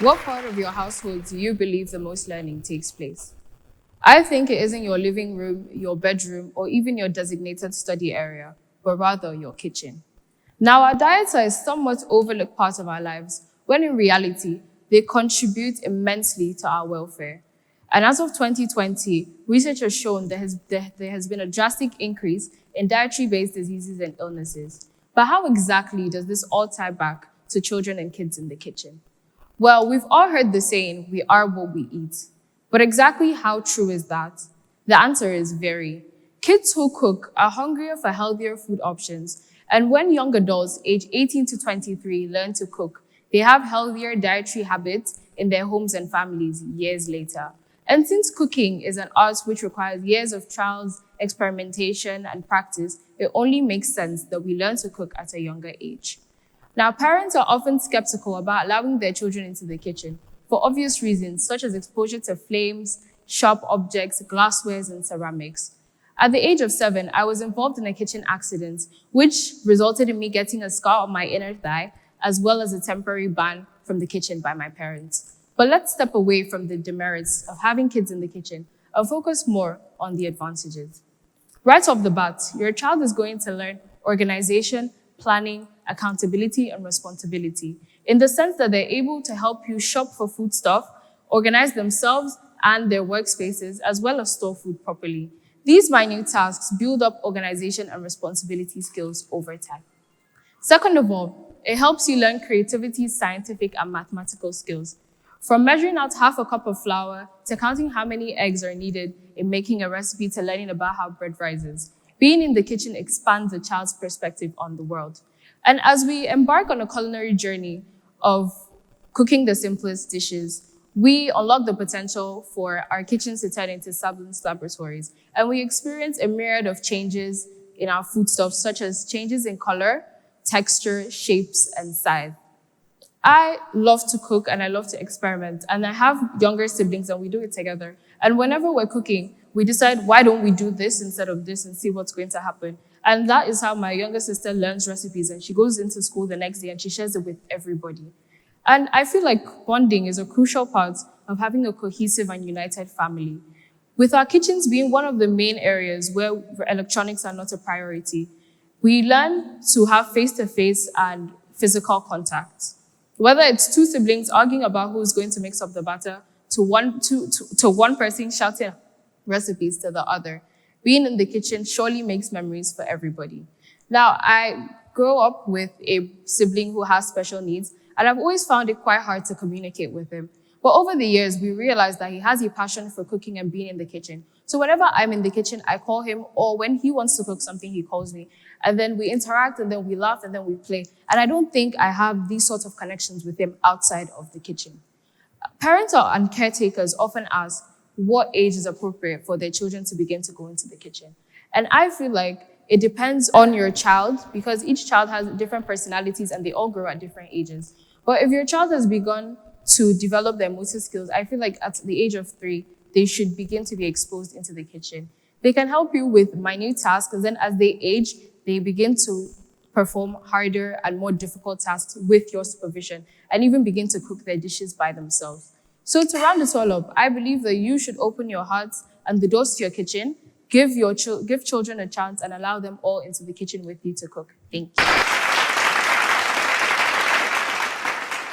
What part of your household do you believe the most learning takes place? I think it isn't your living room, your bedroom, or even your designated study area, but rather your kitchen. Now, our diets are a somewhat overlooked part of our lives, when in reality, they contribute immensely to our welfare. And as of 2020, research has shown there has been a drastic increase in dietary-based diseases and illnesses. But how exactly does this all tie back to children and kids in the kitchen? Well, we've all heard the saying, we are what we eat. But exactly how true is that? The answer is very. Kids who cook are hungrier for healthier food options. And when young adults aged 18 to 23 learn to cook, they have healthier dietary habits in their homes and families years later. And since cooking is an art which requires years of trials, experimentation, and practice, it only makes sense that we learn to cook at a younger age. Now, parents are often skeptical about allowing their children into the kitchen for obvious reasons, such as exposure to flames, sharp objects, glasswares, and ceramics. At the age of 7, I was involved in a kitchen accident, which resulted in me getting a scar on my inner thigh, as well as a temporary ban from the kitchen by my parents. But let's step away from the demerits of having kids in the kitchen and focus more on the advantages. Right off the bat, your child is going to learn organization, planning, accountability, and responsibility, in the sense that they're able to help you shop for foodstuff, organize themselves and their workspaces, as well as store food properly. These minute tasks build up organization and responsibility skills over time. Second of all, it helps you learn creativity, scientific, and mathematical skills. From measuring out half a cup of flour to counting how many eggs are needed in making a recipe to learning about how bread rises, being in the kitchen expands a child's perspective on the world. And as we embark on a culinary journey of cooking the simplest dishes, we unlock the potential for our kitchens to turn into science laboratories. And we experience a myriad of changes in our foodstuffs, such as changes in color, texture, shapes, and size. I love to cook and I love to experiment. And I have younger siblings and we do it together. And whenever we're cooking, we decide, why don't we do this instead of this and see what's going to happen? And that is how my younger sister learns recipes, and she goes into school the next day and she shares it with everybody. And I feel like bonding is a crucial part of having a cohesive and united family. With our kitchens being one of the main areas where electronics are not a priority, we learn to have face-to-face and physical contact. Whether it's two siblings arguing about who's going to mix up the batter, to one person shouting recipes to the other, being in the kitchen surely makes memories for everybody. Now, I grew up with a sibling who has special needs, and I've always found it quite hard to communicate with him. But over the years, we realized that he has a passion for cooking and being in the kitchen. So whenever I'm in the kitchen, I call him, or when he wants to cook something, he calls me. And then we interact, and then we laugh, and then we play. And I don't think I have these sorts of connections with him outside of the kitchen. Parents and caretakers often ask what age is appropriate for their children to begin to go into the kitchen. And I feel like it depends on your child, because each child has different personalities and they all grow at different ages. But if your child has begun to develop their motor skills, I feel like at the age of 3, they should begin to be exposed into the kitchen. They can help you with minute tasks, and then as they age, they begin to perform harder and more difficult tasks with your supervision, and even begin to cook their dishes by themselves. So to round it all up, I believe that you should open your hearts and the doors to your kitchen, give children a chance, and allow them all into the kitchen with you to cook. Thank you.